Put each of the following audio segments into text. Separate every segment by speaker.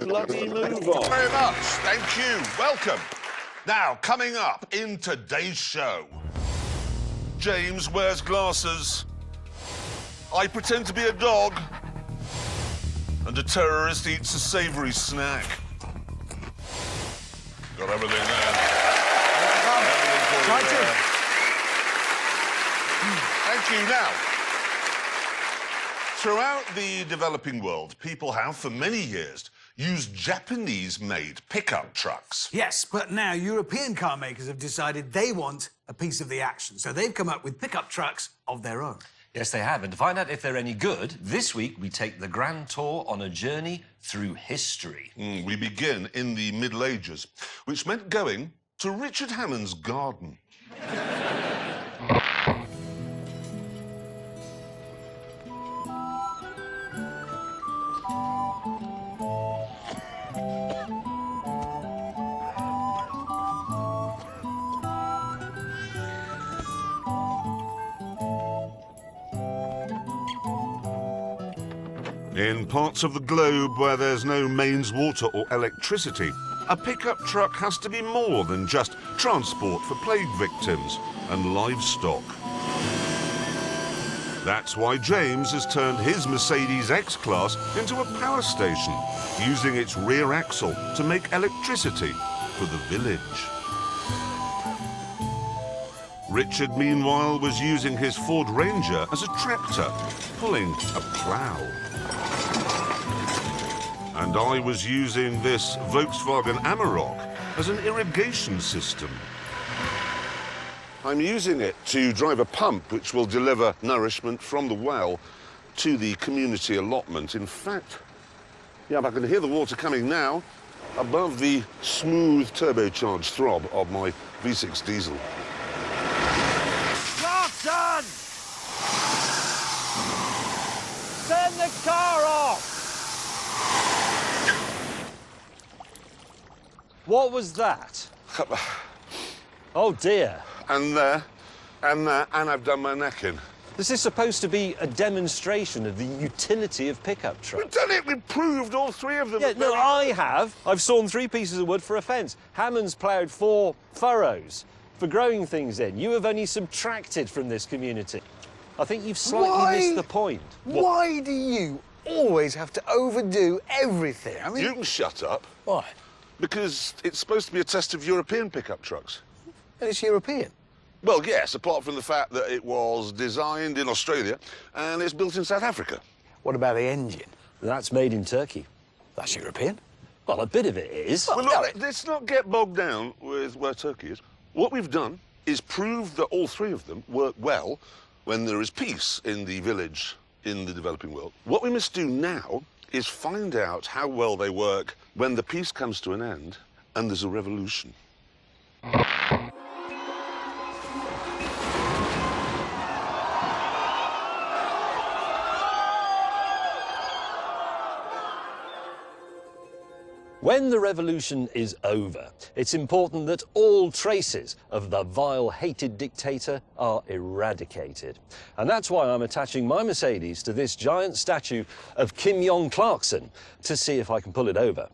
Speaker 1: bloody move on.
Speaker 2: Thank you very much. Thank you. Welcome. Now, coming up in today's show, James wears glasses. I pretend to be a dog. And a terrorist eats a savoury snack. Got everything there.
Speaker 3: Right in.
Speaker 2: Thank you. Now, throughout the developing world, people have, for many years, used Japanese-made pickup trucks.
Speaker 3: Yes, but now European car makers have decided they want a piece of the action, so they've come up with pickup trucks of their own.
Speaker 4: Yes, they have. And to find out if they're any good, this week we take the grand tour on a journey through history.
Speaker 2: We begin in the Middle Ages, which meant going to Richard Hammond's garden. In parts of the globe where there's no mains water or electricity, a pickup truck has to be more than just transport for plague victims and livestock. That's why James has turned his Mercedes X-Class into a power station, using its rear axle to make electricity for the village. Richard, meanwhile, was using his Ford Ranger as a tractor, pulling a plough. And I was using this Volkswagen Amarok as an irrigation system. I'm using it to drive a pump which will deliver nourishment from the well to the community allotment. In fact, yeah, I can hear the water coming now above the smooth turbocharged throb of my V6 diesel.
Speaker 1: Clarkson! Turn the car off! What was that? Oh, dear.
Speaker 2: And there, and I've done my neck in.
Speaker 1: This is supposed to be a demonstration of the utility of pickup trucks.
Speaker 2: We've done it! We've proved all three of them.
Speaker 1: Yeah, no, I have. I've sawn 3 pieces of wood for a fence. Hammond's ploughed 4 furrows for growing things in. You have only subtracted from this community. I think you've slightly missed the point.
Speaker 3: Why do you always have to overdo everything? I mean...
Speaker 2: You can shut up.
Speaker 3: Why?
Speaker 2: Because it's supposed to be a test of European pickup trucks.
Speaker 3: And it's European.
Speaker 2: Well, yes, apart from the fact that it was designed in Australia and it's built in South Africa.
Speaker 3: What about the engine?
Speaker 1: That's made in Turkey.
Speaker 3: That's European.
Speaker 1: Well, a bit of it is.
Speaker 2: Well, look, let's not get bogged down with where Turkey is. What we've done is prove that all 3 of them work well when there is peace in the village in the developing world. What we must do now is find out how well they work when the peace comes to an end and there's a revolution.
Speaker 1: When the revolution is over, it's important that all traces of the vile, hated dictator are eradicated. And that's why I'm attaching my Mercedes to this giant statue of Kim Jong-Clarkson to see if I can pull it over.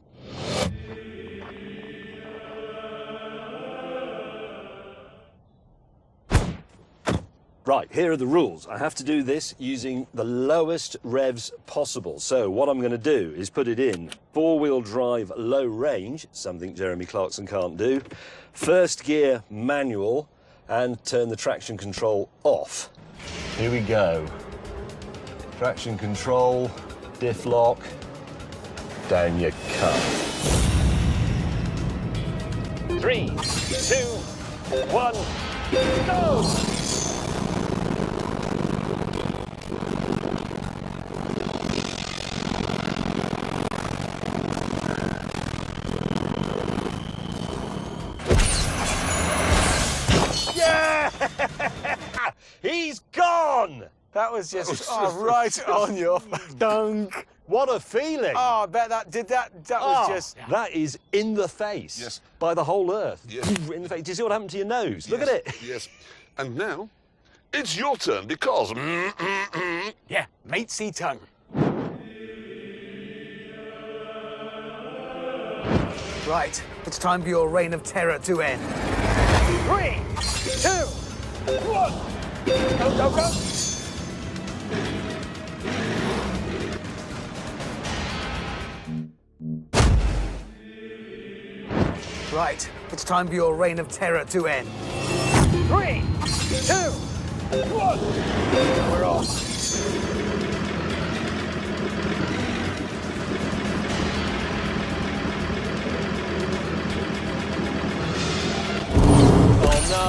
Speaker 1: Right, here are the rules. I have to do this using the lowest revs possible. So what I'm going to do is put it in 4-wheel drive low range, something Jeremy Clarkson can't do, 1st gear manual, and turn the traction control off. Here we go. Traction control, diff lock, down you come. 3, 2, 1, go! He's gone!
Speaker 3: That was just right on your dunk.
Speaker 1: What a feeling!
Speaker 3: Oh, I bet that did that. That was just...
Speaker 1: That is in the face.
Speaker 2: Yes.
Speaker 1: By the whole earth.
Speaker 2: Yes.
Speaker 1: In the face. Do you see what happened to your nose? Look at it.
Speaker 2: Yes. And now, it's your turn because...
Speaker 3: Yeah, matey tongue. Right, it's time for your reign of terror to end.
Speaker 5: 3, 2, 1. Go, go, go.
Speaker 3: Right, it's time for your reign of terror to end.
Speaker 5: 3, 2, 1.
Speaker 3: We're off.
Speaker 1: Oh no!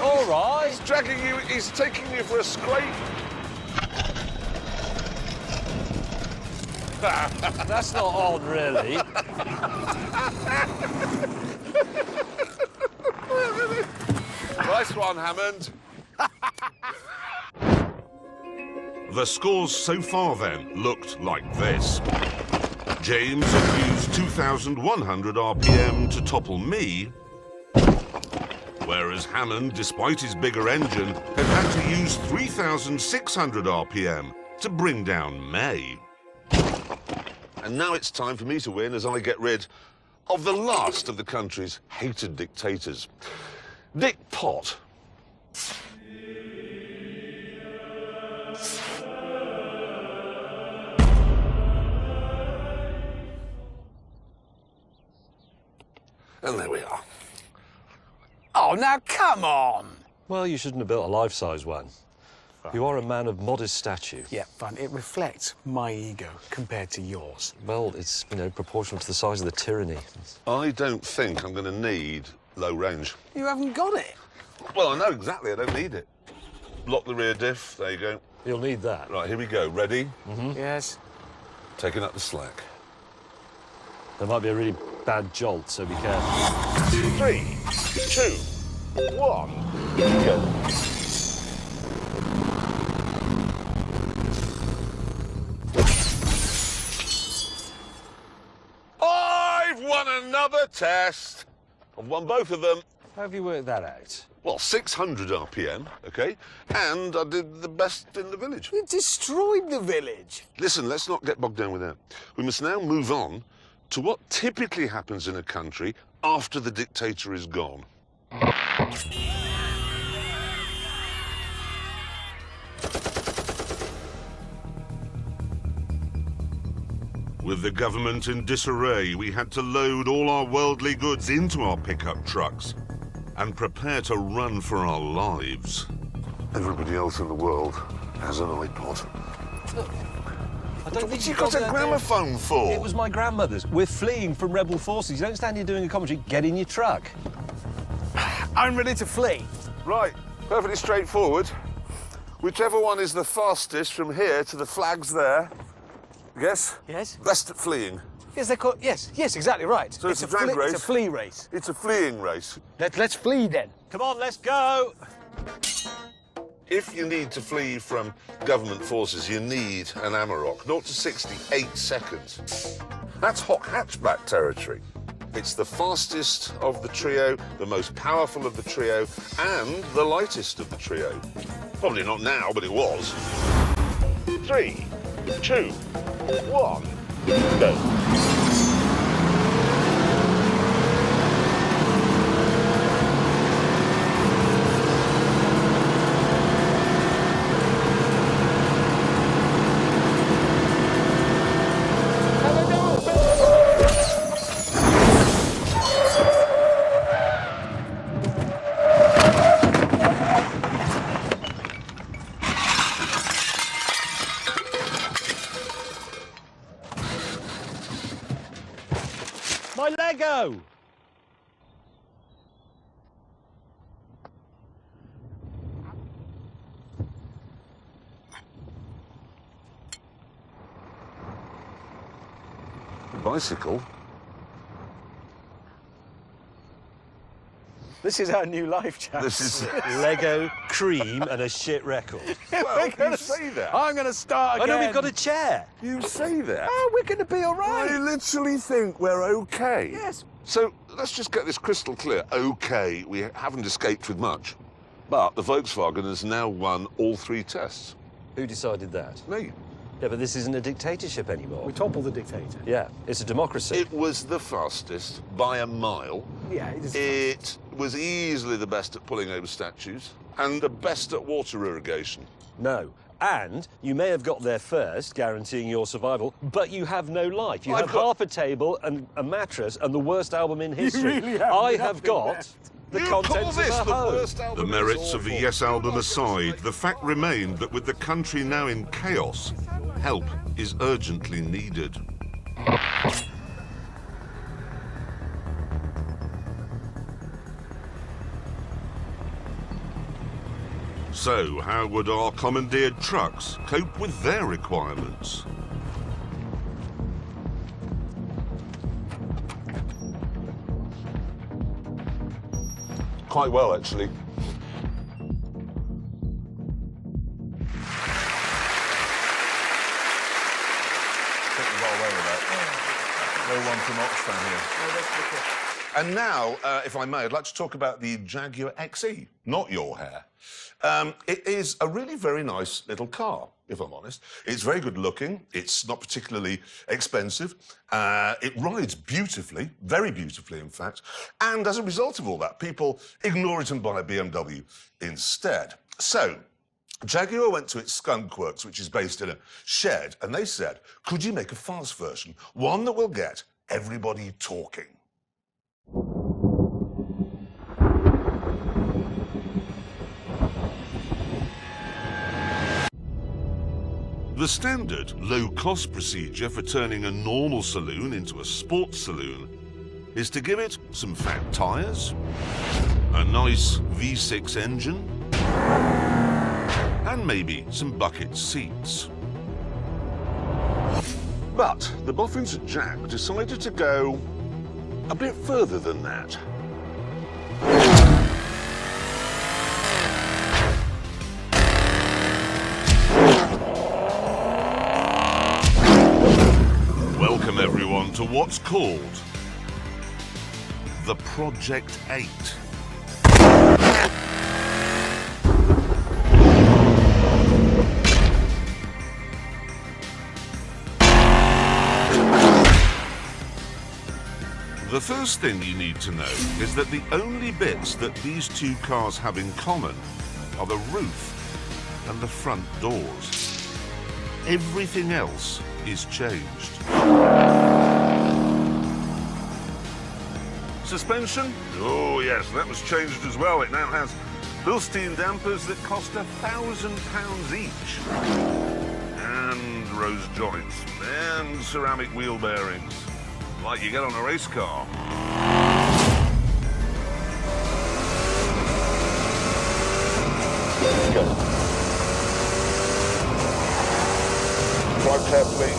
Speaker 1: All right.
Speaker 2: He's dragging you, he's taking you for a scrape.
Speaker 1: That's not on, really.
Speaker 2: Nice one, Hammond. The scores so far, then, looked like this. James had used 2,100 RPM to topple me, whereas Hammond, despite his bigger engine, had to use 3,600 RPM to bring down May. And now it's time for me to win as I get rid of the last of the country's hated dictators, Dick Pott. And there we are.
Speaker 3: Oh, now come on!
Speaker 1: Well, you shouldn't have built a life-size one. You are a man of modest stature.
Speaker 3: Yeah, fine. It reflects my ego compared to yours.
Speaker 1: Well, it's, proportional to the size of the tyranny.
Speaker 2: I don't think I'm going to need low range.
Speaker 3: You haven't got it.
Speaker 2: Well, I know exactly. I don't need it. Lock the rear diff. There you go.
Speaker 1: You'll need that.
Speaker 2: Right, here we go. Ready?
Speaker 3: Yes.
Speaker 2: Taking up the slack.
Speaker 1: There might be a really bad jolt, so be careful.
Speaker 2: 3, 2, 1, go. I've won another test. I've won both of them.
Speaker 1: How have you worked that out?
Speaker 2: Well, 600 RPM, OK? And I did the best in the village.
Speaker 3: You destroyed the village.
Speaker 2: Listen, let's not get bogged down with that. We must now move on to what typically happens in a country after the dictator is gone. With the government in disarray, we had to load all our worldly goods into our pickup trucks and prepare to run for our lives. Everybody else in the world has an iPod.
Speaker 1: I don't think
Speaker 2: You got a gramophone for?
Speaker 1: It was my grandmother's. We're fleeing from rebel forces. You don't stand here doing a commentary. Get in your truck.
Speaker 3: I'm ready to flee.
Speaker 2: Right, perfectly straightforward. Whichever one is the fastest from here to the flags there, yes?
Speaker 3: Yes?
Speaker 2: Best at fleeing.
Speaker 3: Yes, they're called. Yes, exactly right.
Speaker 2: So it's a drag race?
Speaker 3: It's a flea race.
Speaker 2: It's a fleeing race.
Speaker 3: Let's flee then.
Speaker 1: Come on, let's go.
Speaker 2: If you need to flee from government forces, you need an Amarok. 0 to 60, 8 seconds. That's hot hatchback territory. It's the fastest of the trio, the most powerful of the trio, and the lightest of the trio. Probably not now, but it was. 3, 2, 1, go.
Speaker 1: My Lego!
Speaker 2: Bicycle?
Speaker 3: This is our new life, chaps.
Speaker 2: This is...
Speaker 1: Lego, cream, and a shit record.
Speaker 2: Well, you say that.
Speaker 3: I'm going to start
Speaker 1: Oh
Speaker 3: again.
Speaker 1: no, we've got a chair.
Speaker 2: You say that.
Speaker 3: Oh, we're going to be all right.
Speaker 2: I literally think we're okay.
Speaker 3: Yes.
Speaker 2: So let's just get this crystal clear. Okay, we haven't escaped with much, but the Volkswagen has now won all 3 tests.
Speaker 1: Who decided that?
Speaker 2: Me.
Speaker 1: Yeah, but this isn't a dictatorship anymore.
Speaker 3: We topple the dictator.
Speaker 1: Yeah, it's a democracy.
Speaker 2: It was the fastest by a mile.
Speaker 3: Yeah, it is.
Speaker 2: It was easily the best at pulling over statues and the best at water irrigation.
Speaker 1: No. And you may have got there first, guaranteeing your survival, but you have no life. You have half a table and a mattress and the worst album in history.
Speaker 3: really have
Speaker 1: I
Speaker 3: nothing
Speaker 1: have got
Speaker 3: left.
Speaker 1: the
Speaker 2: You call
Speaker 1: contents
Speaker 2: this
Speaker 1: of
Speaker 2: the
Speaker 1: a home.
Speaker 2: worst album?
Speaker 6: The merits of the Yes album aside, the fact remained that with the country now in chaos, help is urgently needed. So, how would our commandeered trucks cope with their requirements?
Speaker 2: Quite well, actually.
Speaker 7: I think we got away with that. No one from Oxfam here.
Speaker 2: And now, if I may, I'd like to talk about the Jaguar XE, not your hair. It is a really very nice little car, if I'm honest. It's very good looking. It's not particularly expensive. It rides beautifully, very beautifully, in fact. And as a result of all that, people ignore it and buy a BMW instead. So, Jaguar went to its Skunk Works, which is based in a shed, and they said, could you make a fast version, one that will get everybody talking?
Speaker 6: The standard low-cost procedure for turning a normal saloon into a sports saloon is to give it some fat tyres, a nice V6 engine, and maybe some bucket seats.
Speaker 2: But the boffins at Jag decided to go a bit further than that.
Speaker 6: Welcome everyone to what's called the Project 8. The first thing you need to know is that the only bits that these two cars have in common are the roof and the front doors. Everything else is changed.
Speaker 2: Suspension? Oh yes, that was changed as well. It now has Bilstein dampers that cost £1,000 each. And rose joints. And ceramic wheel bearings. Like you get on a race car. Go. Drive carefully.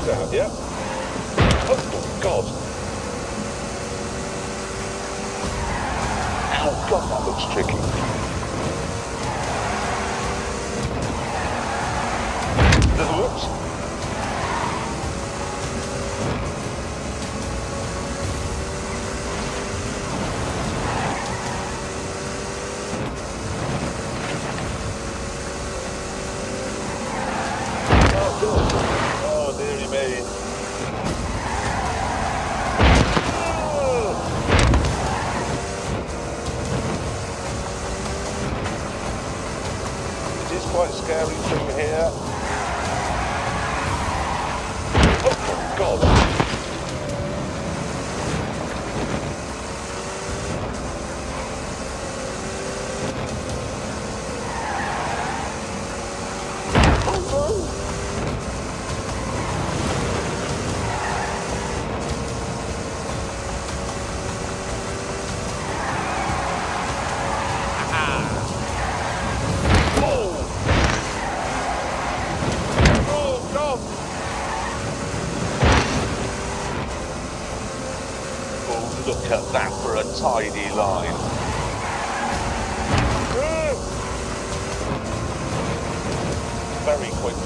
Speaker 2: Out, yeah? Oh, God. Oh, God, that looks tricky. Whoops. scary thing here. Oh, God. Look at that for a tidy line. Very quick.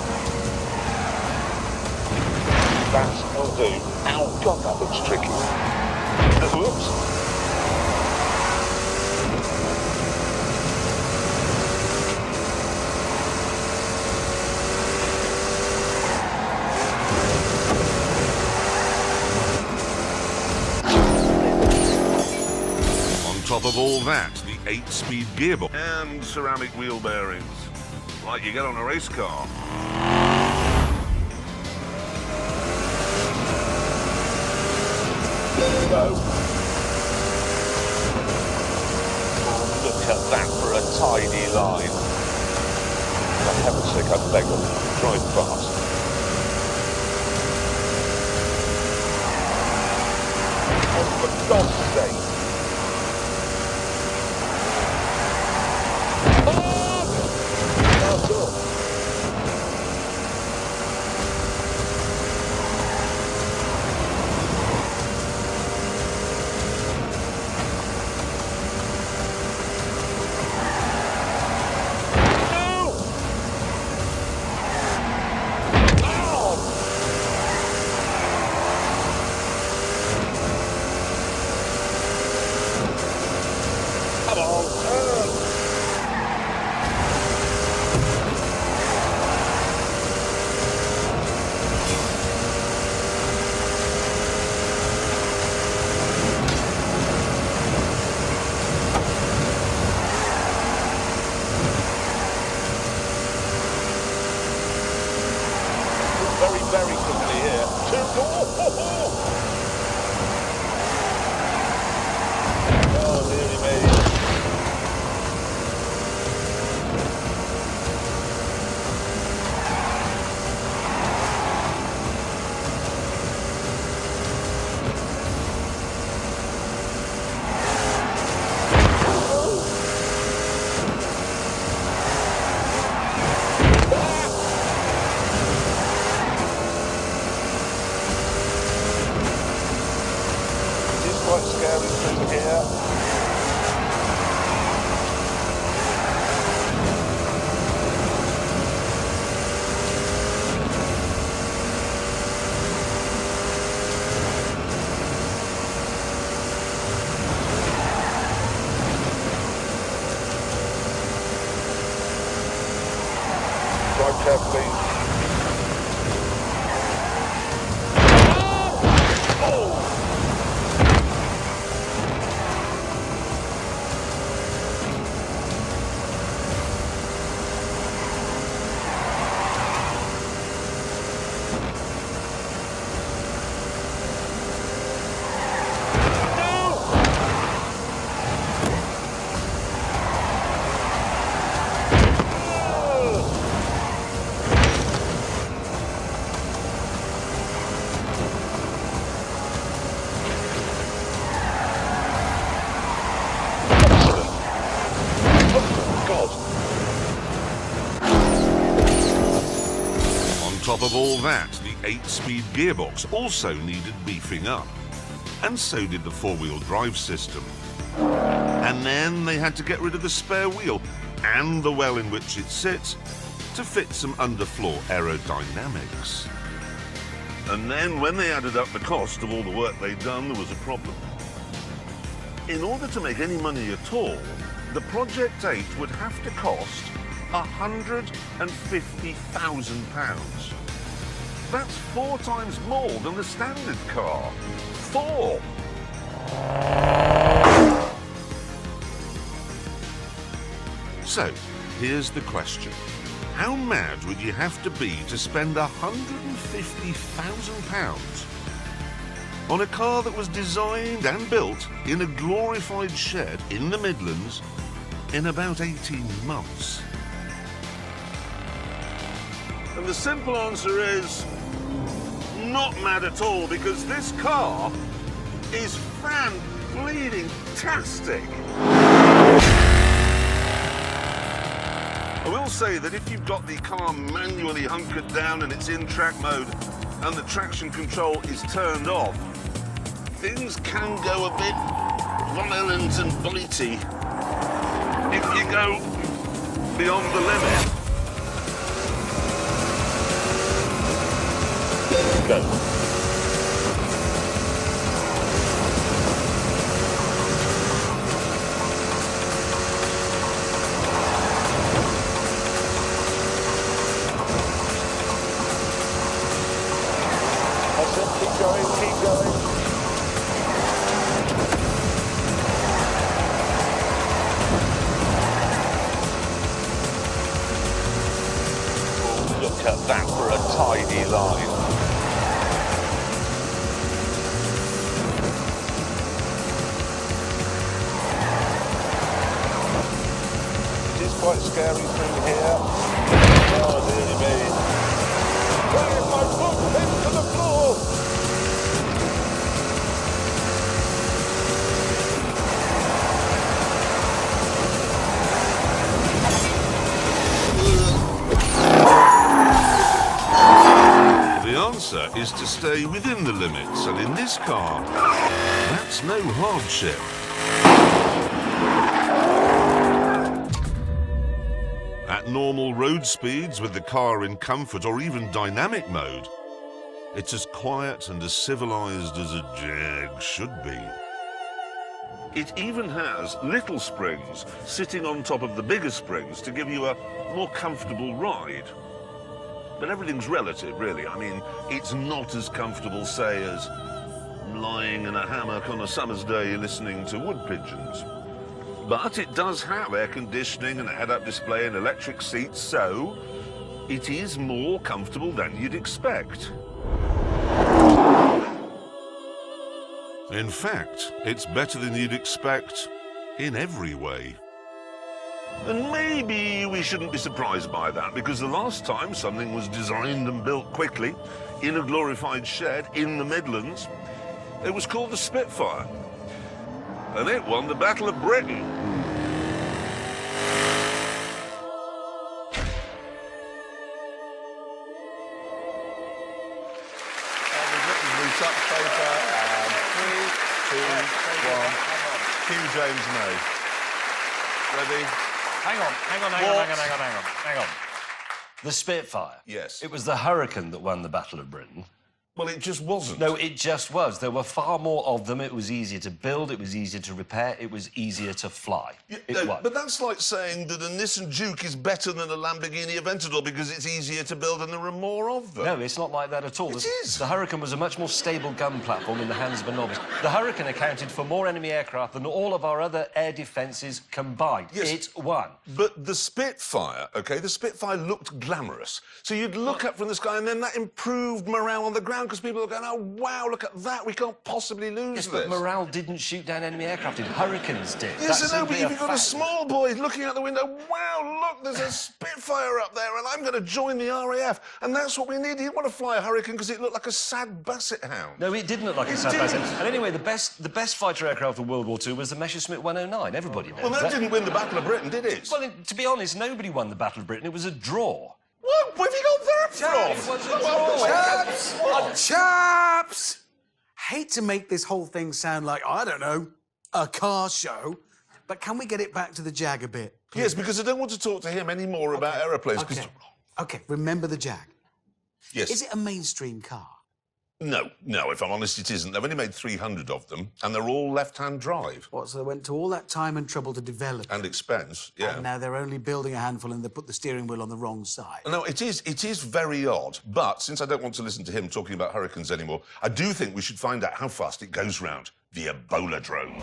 Speaker 2: That will do. Ow, God, that looks tricky. Whoops.
Speaker 6: Top of all that, the 8-speed gearbox and ceramic wheel bearings, like you get on a race car.
Speaker 2: Oh, look at that for a tidy line. For heaven's sake, I beg of you, drive fast. Oh, for God's sake. Very quickly here. Oh, dearie me. Quite scary through here. Drive carefully.
Speaker 6: Top of all that, the 8-speed gearbox also needed beefing up. And so did the 4-wheel drive system. And then they had to get rid of the spare wheel and the well in which it sits to fit some underfloor aerodynamics. And then when they added up the cost of all the work they'd done, there was a problem. In order to make any money at all, the Project 8 would have to cost £150,000. That's 4 times more than the standard car. 4! So, here's the question. How mad would you have to be to spend £150,000 on a car that was designed and built in a glorified shed in the Midlands in about 18 months?
Speaker 2: And the simple answer is not mad at all, because this car is fan-bleeding-tastic. I will say that if you've got the car manually hunkered down and it's in track mode and the traction control is turned off, things can go a bit violent and bitey if you go beyond the limit. Go.
Speaker 5: That's it, keep going, keep going.
Speaker 2: Look at that for a tidy line.
Speaker 5: It is quite scary through here. Oh, dearie me. Where is my foot into the floor?
Speaker 6: The answer is to stay within the limits, and in this car, that's no hardship. At normal road speeds, with the car in comfort or even dynamic mode, it's as quiet and as civilized as a Jag should be.
Speaker 2: It even has little springs sitting on top of the bigger springs to give you a more comfortable ride. But everything's relative, really. I mean, it's not as comfortable, say, as lying in a hammock on a summer's day listening to wood pigeons. But it does have air conditioning and a head-up display and electric seats, so it is more comfortable than you'd expect.
Speaker 6: In fact, it's better than you'd expect in every way.
Speaker 2: And maybe we shouldn't be surprised by that, because the last time something was designed and built quickly in a glorified shed in the Midlands, it was called the Spitfire. And it won the Battle of Britain.
Speaker 7: Touch paper, and 3, 2, 1. Cue James May. Ready?
Speaker 4: Hang on. The Spitfire.
Speaker 2: Yes.
Speaker 4: It was the Hurricane that won the Battle of Britain.
Speaker 2: Well, it just wasn't.
Speaker 4: No, it just was. There were far more of them. It was easier to build. It was easier to repair. It was easier to fly. It was.
Speaker 2: But that's like saying that a Nissan Juke is better than a Lamborghini Aventador because it's easier to build and there are more of them.
Speaker 4: No, it's not like that at all.
Speaker 2: It is.
Speaker 4: The Hurricane was a much more stable gun platform in the hands of a novice. The Hurricane accounted for more enemy aircraft than all of our other air defences combined.
Speaker 2: Yes.
Speaker 4: It won.
Speaker 2: But the Spitfire, OK, the Spitfire looked glamorous. So you'd look up from the sky and then that improved morale on the ground because people were going, oh, wow, look at that, we can't possibly lose
Speaker 4: Yes,
Speaker 2: this.
Speaker 4: but morale didn't shoot down enemy aircraft. Hurricanes did.
Speaker 2: Yes,
Speaker 4: That's
Speaker 2: I know, but
Speaker 4: simply
Speaker 2: if you've got a
Speaker 4: fact.
Speaker 2: small boy looking out the window, wow, look, there's a Spitfire up there and I'm going to join the RAF. And that's what we need. You didn't want to fly a Hurricane because it looked like a sad basset hound.
Speaker 4: No, it didn't look like a sad
Speaker 2: didn't.
Speaker 4: basset. And anyway, the best fighter aircraft of World War II was the Messerschmitt 109. Everybody knows
Speaker 2: Well, that didn't win the Battle of Britain, did it?
Speaker 4: Well, to be honest, nobody won the Battle of Britain. It was a draw.
Speaker 2: What? Where have you got that from?
Speaker 4: It was a draw.
Speaker 3: Chaps! Hate to make this whole thing sound like, I don't know, a car show, but can we get it back to the Jag a bit?
Speaker 2: Yes, because I don't want to talk to him anymore about aeroplanes.
Speaker 3: Okay, remember the Jag.
Speaker 2: Yes.
Speaker 3: Is it a mainstream car?
Speaker 2: No, if I'm honest, it isn't. They've only made 300 of them, and they're all left-hand drive.
Speaker 3: What, so they went to all that time and trouble to develop it,
Speaker 2: And expense, yeah.
Speaker 3: and now they're only building a handful and they put the steering wheel on the wrong side?
Speaker 2: No, it is very odd, but since I don't want to listen to him talking about Hurricanes anymore, I do think we should find out how fast it goes round the Ebola drone.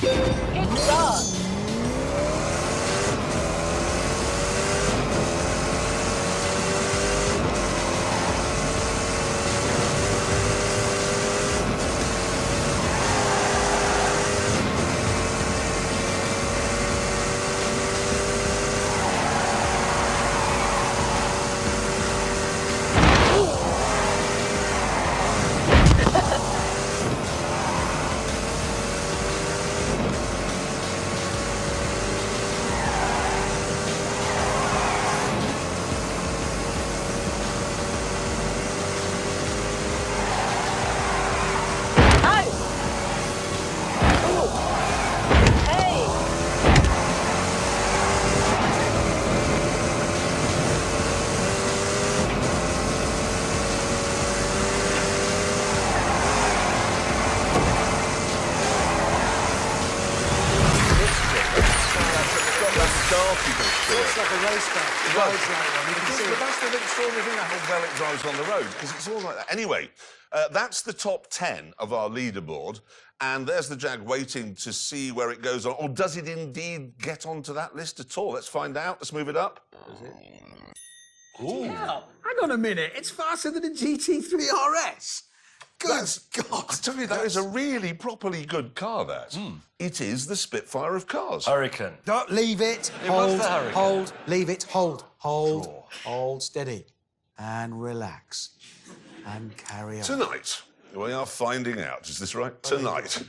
Speaker 8: It's on.
Speaker 7: arty bit to it.
Speaker 3: It's like a race car. It drives like one. You can see
Speaker 7: But
Speaker 3: it.
Speaker 7: that's the extraordinary thing, how well it drives on the road, because it's all like that. Anyway, that's the top 10 of our leaderboard, and there's the Jag waiting to see where it goes on. Or does it indeed get onto that list at all? Let's find out. Let's move it up.
Speaker 3: Hang on a minute. It's faster than a GT3 RS. Good God.
Speaker 2: I tell you, that is a really properly good car, that. It is the Spitfire of cars.
Speaker 4: Hurricane.
Speaker 3: Don't leave it.
Speaker 4: It was
Speaker 3: Hold,
Speaker 4: the Hurricane.
Speaker 3: hold, leave it, hold, steady, and relax, and carry on.
Speaker 2: Tonight, we are finding out, is this right? Tonight,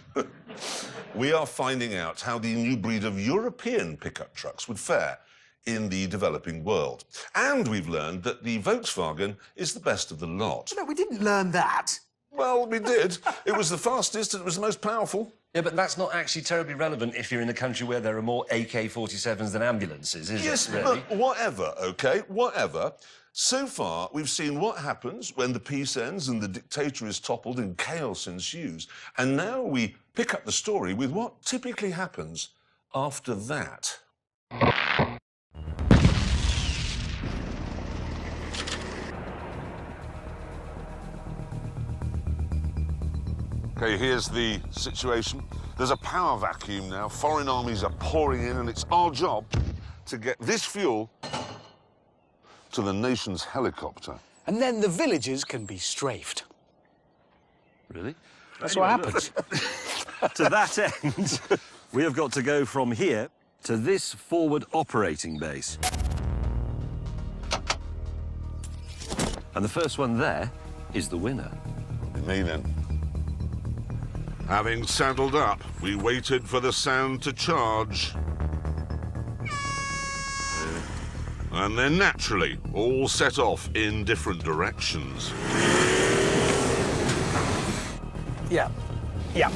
Speaker 2: we are finding out how the new breed of European pickup trucks would fare in the developing world. And we've learned that the Volkswagen is the best of the lot.
Speaker 3: No, we didn't learn that.
Speaker 2: Well, we did. It was the fastest and it was the most powerful.
Speaker 4: Yeah, but that's not actually terribly relevant if you're in a country where there are more AK-47s than ambulances, is
Speaker 2: Yes,
Speaker 4: it, really?
Speaker 2: but whatever, OK? Whatever. So far, we've seen what happens when the peace ends and the dictator is toppled and chaos ensues. And now we pick up the story with what typically happens after that. OK, here's the situation. There's a power vacuum now. Foreign armies are pouring in, and it's our job to get this fuel to the nation's helicopter.
Speaker 3: And then the villagers can be strafed.
Speaker 1: Really?
Speaker 3: That's what happens.
Speaker 1: To that end, we have got to go from here to this forward operating base. And the first one there is the winner.
Speaker 2: Me then. Having saddled up, we waited for the sound to charge. And then naturally, all set off in different directions.
Speaker 3: Yeah. Yeah.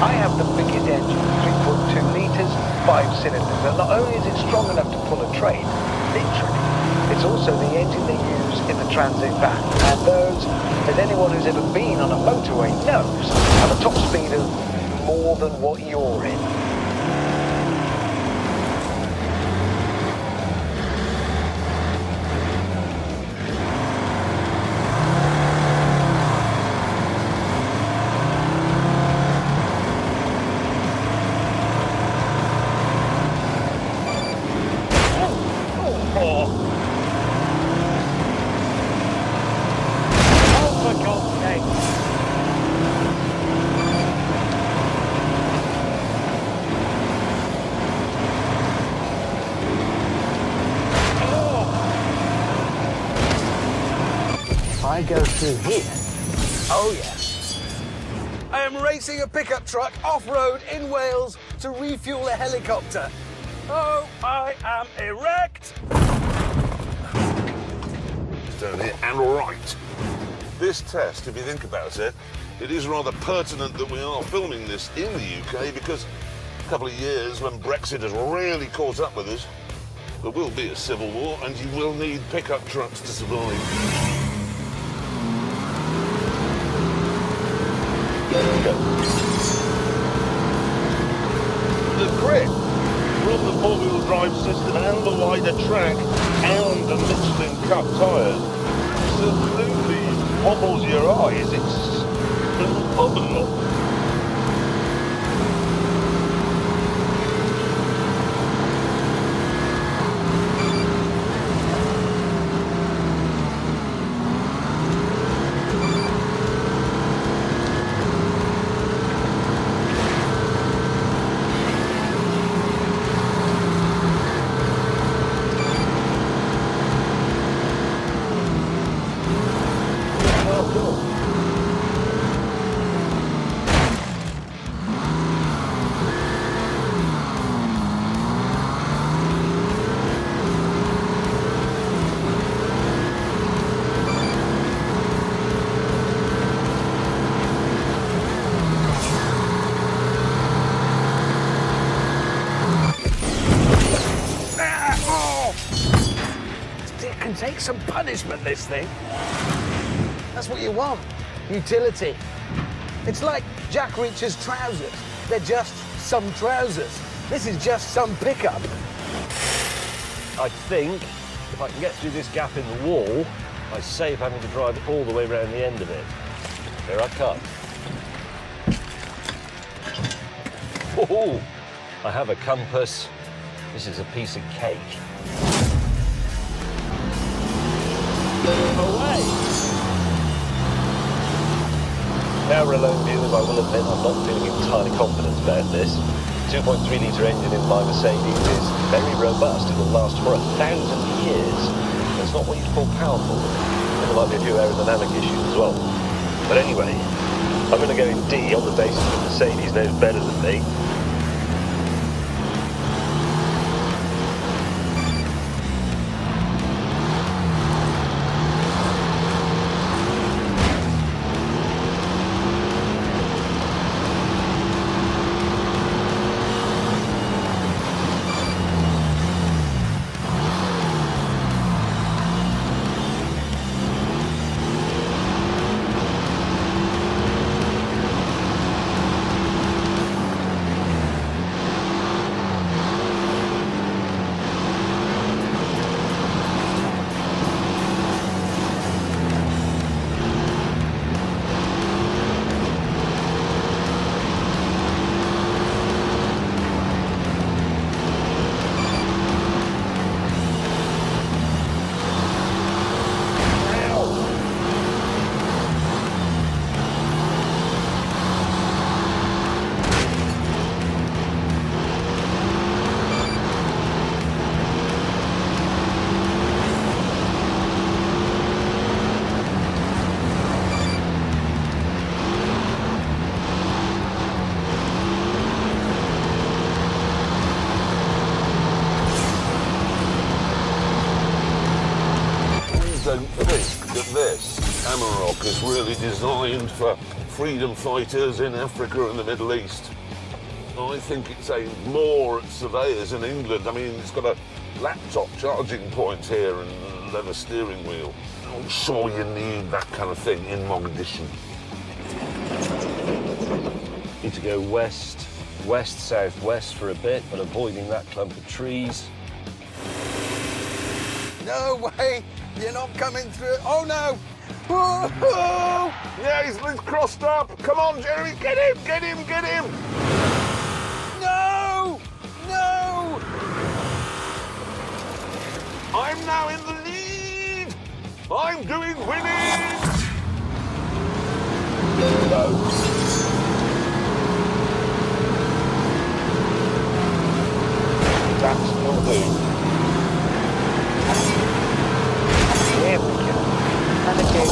Speaker 8: I have the biggest engine, 3.2 litres, 5 cylinders, and not only is it strong enough to pull a train, literally, it's also the engine they use in the transit van. And those, as anyone who's ever been on a motorway knows, have a top speed of more than what you're in.
Speaker 3: I go through here. Oh, yes. I am racing a pickup truck off-road in Wales to refuel a helicopter. Oh, I am erect.
Speaker 2: Down here and right. This test, if you think about it, it is rather pertinent that we are filming this in the UK because a couple of years when Brexit has really caught up with us, there will be a civil war and you will need pickup trucks to survive. The grip from the four-wheel drive system and the wider track and the Michelin Cup tyres absolutely wobbles your eyes. It's phenomenal.
Speaker 3: It can take some punishment, this thing. A That's what you want. Utility. It's like Jack Reacher's trousers. They're just some trousers. This is just some pickup.
Speaker 1: I think if I can get through this gap in the wall, I save having to drive all the way around the end of it. Here I come. Oh, I have a compass. This is a piece of cake. Away! Now we're alone viewers, I will admit I'm not feeling entirely confident about this. 2.3-litre engine in my Mercedes is very robust. It'll last for 1,000 years. It's not what you'd call powerful. There might be a few aerodynamic issues as well. But anyway, I'm going to go in D on the basis that Mercedes knows better than me.
Speaker 2: don't think that this Amarok is really designed for freedom fighters in Africa and the Middle East. I think it's aimed more at surveyors in England. I mean, it's got a laptop charging point here and a leather steering wheel. I'm sure you need that kind of thing in Mogadishu.
Speaker 1: Need to go west, west, southwest for a bit, but avoiding that clump of trees.
Speaker 3: No way! You're not coming through. Oh no! Whoa!
Speaker 2: Yeah, he's crossed up. Come on, Jeremy, get him, get him, get him!
Speaker 3: No! No!
Speaker 2: I'm now in the lead! I'm doing winning!
Speaker 5: That's not do.
Speaker 8: There we go. And again.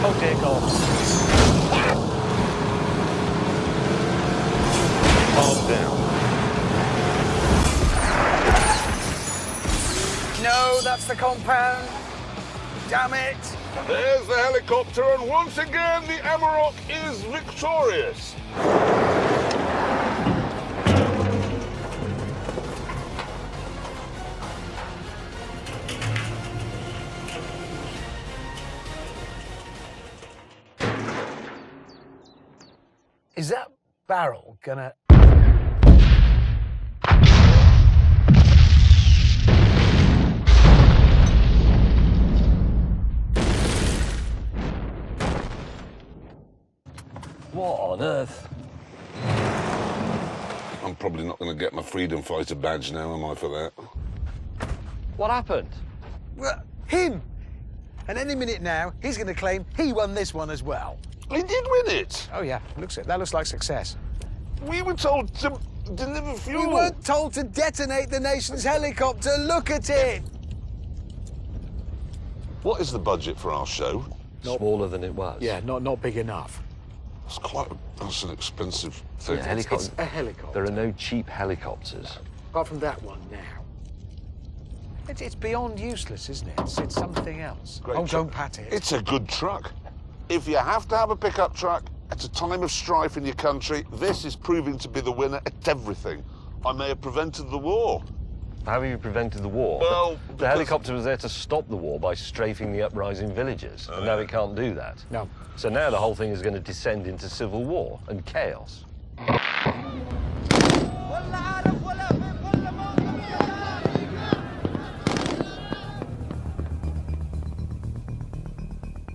Speaker 3: Oh dear God.
Speaker 2: Calm down.
Speaker 3: No, that's the compound. Damn it!
Speaker 2: There's the helicopter, and once again, the Amarok is victorious.
Speaker 3: Is that barrel gonna...
Speaker 1: What on earth?
Speaker 2: I'm probably not going to get my freedom fighter badge now, am I, for that?
Speaker 1: What happened?
Speaker 3: Well, him! And any minute now, he's going to claim he won this one as well.
Speaker 2: He did win it.
Speaker 3: Oh, yeah. That looks like success.
Speaker 2: We were told to deliver fuel.
Speaker 3: We weren't told to detonate the nation's helicopter. Look at it!
Speaker 2: What is the budget for our show?
Speaker 1: Smaller than it was.
Speaker 3: Yeah, not big enough.
Speaker 2: That's an expensive thing.
Speaker 1: Yeah,
Speaker 3: It's a helicopter.
Speaker 1: There are no cheap helicopters.
Speaker 3: Apart from that one now. It's beyond useless, isn't it? It's something else.
Speaker 2: Great
Speaker 3: Oh,
Speaker 2: truck.
Speaker 3: don't pat it.
Speaker 2: It's a good truck. If you have to have a pickup truck at a time of strife in your country, this is proving to be the winner at everything. I may have prevented the war.
Speaker 1: How have you prevented the war?
Speaker 2: Well,
Speaker 1: the
Speaker 2: because-
Speaker 1: helicopter was there to stop the war by strafing the uprising villages, and now it can't do that.
Speaker 3: No.
Speaker 1: So now the whole thing is going to descend into civil war and chaos.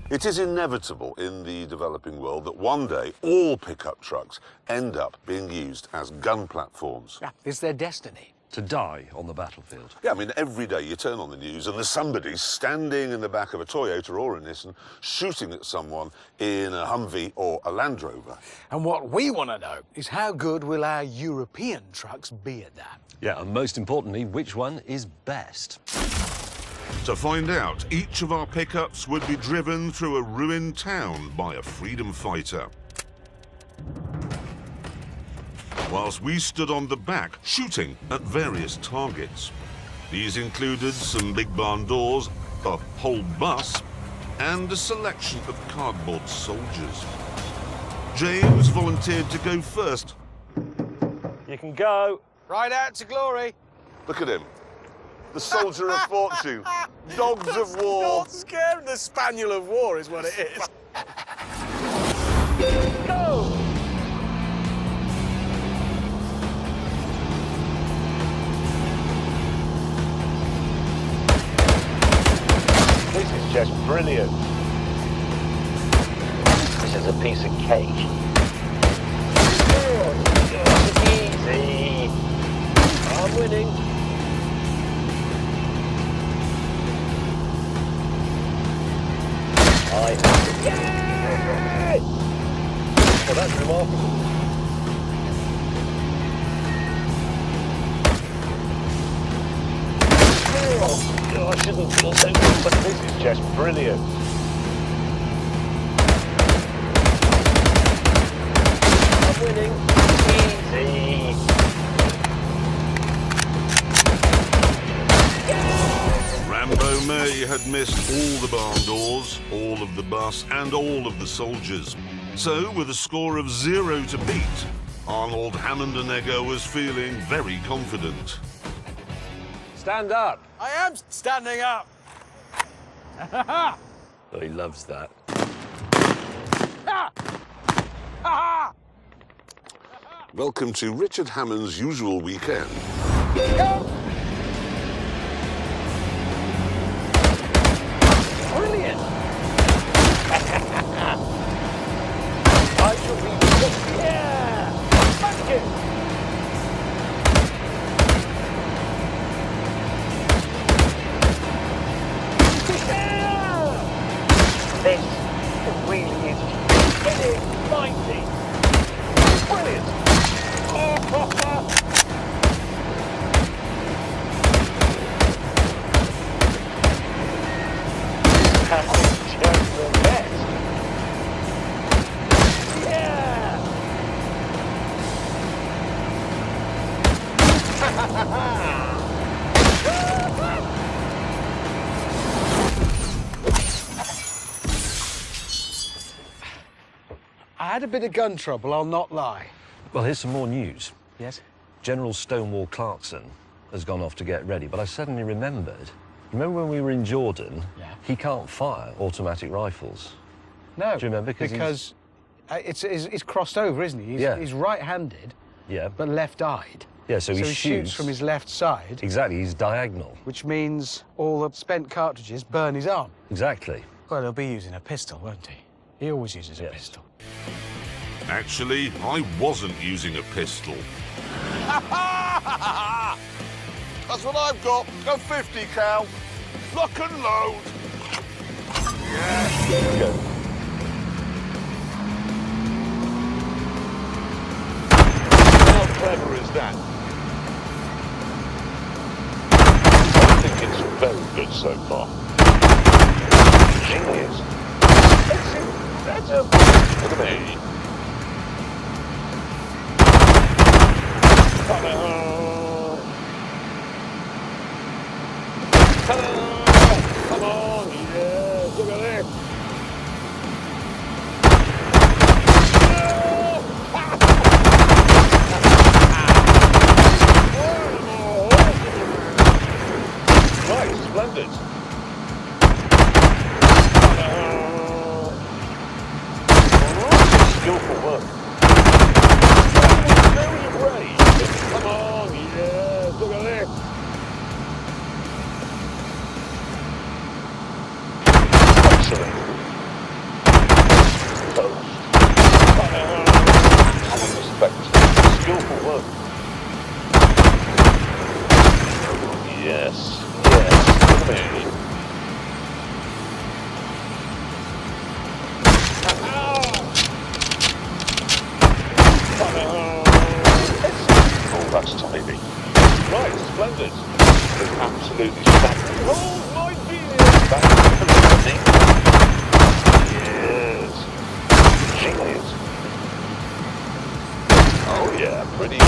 Speaker 2: It is inevitable in the developing world that one day all pickup trucks end up being used as gun platforms.
Speaker 3: Yeah, it's their destiny.
Speaker 1: To die on the battlefield.
Speaker 2: Yeah, I mean, every day you turn on the news and there's somebody standing in the back of a Toyota or a Nissan shooting at someone in a Humvee or a Land Rover.
Speaker 3: And what we want to know is how good will our European trucks be at that?
Speaker 1: Yeah, and most importantly, which one is best?
Speaker 6: To find out, each of our pickups would be driven through a ruined town by a freedom fighter, whilst we stood on the back, shooting at various targets. These included some big barn doors, a whole bus, and a selection of cardboard soldiers. James volunteered to go first.
Speaker 1: You can go.
Speaker 3: Right out to glory.
Speaker 2: Look at him. The soldier of fortune. Dogs of war.
Speaker 3: Not scared. The spaniel of war is what it is. Go!
Speaker 5: This is just brilliant. This is a piece of cake. Easy. I'm winning. Yay! Well, that's remarkable. Oh, I shouldn't feel so good, but this is just brilliant. I'm winning. Easy.
Speaker 6: Rambo May had missed all the barn doors, all of the bus, and all of the soldiers. So, with a score of 0 to beat, Arnold Hammond-Onega was feeling very confident.
Speaker 1: Stand up.
Speaker 3: I am standing up.
Speaker 1: Oh, he loves that.
Speaker 2: Welcome to Richard Hammond's usual weekend.
Speaker 5: Brilliant. I shall be... Yeah! Thank you. This really is getting mighty. Brilliant. That's just the best. Yeah.
Speaker 3: I had a bit of gun trouble, I'll not lie.
Speaker 1: Well, here's some more news.
Speaker 3: Yes?
Speaker 1: General Stonewall Clarkson has gone off to get ready, but I suddenly remembered. Remember when we were in Jordan?
Speaker 3: Yeah.
Speaker 1: He can't fire automatic rifles.
Speaker 3: No.
Speaker 1: Do you remember?
Speaker 3: Because it's crossed over, isn't he?
Speaker 1: Yeah.
Speaker 3: He's right-handed,
Speaker 1: Yeah.
Speaker 3: but left-eyed.
Speaker 1: Yeah, so he
Speaker 3: shoots
Speaker 1: shoots
Speaker 3: from his left side,
Speaker 1: Exactly, he's diagonal.
Speaker 3: which means all the spent cartridges burn his arm.
Speaker 1: Exactly.
Speaker 3: Well, he'll be using a pistol, won't he? He always uses a
Speaker 1: Yes.
Speaker 3: pistol.
Speaker 6: Actually, I wasn't using a pistol.
Speaker 2: That's what I've got. A 50 cal. Lock and load.
Speaker 5: clever is that? I think it's very good so far. Genius. That's a... Look at me. Ta-da! Ta-da! Come on, yes, look at this. Right, splendid. Skillful work. Very brave. Come on, yes, look at this. Excellent. Toast. I respect skillful work. Yes, yes, look at me. Oh, that's tidy. Right, splendid. It's absolutely splendid. Hold my beer! That's the Yes. Genius. Oh yeah, pretty good.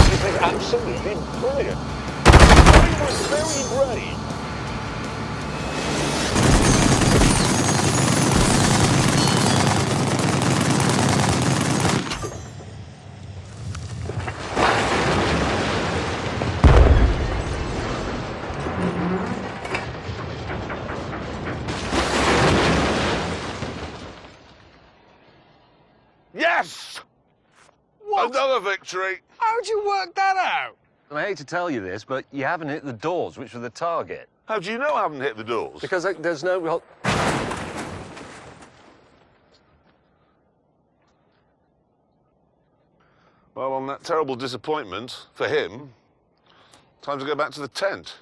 Speaker 5: This is absolutely brilliant. I was very brave.
Speaker 2: Yes!
Speaker 3: What?
Speaker 2: Another victory.
Speaker 3: How'd you work that out?
Speaker 1: I hate to tell you this, but you haven't hit the doors, which were the target.
Speaker 2: How do you know I haven't hit the doors?
Speaker 1: Because there's no...
Speaker 2: Well, on that terrible disappointment for him, time to go back to the tent.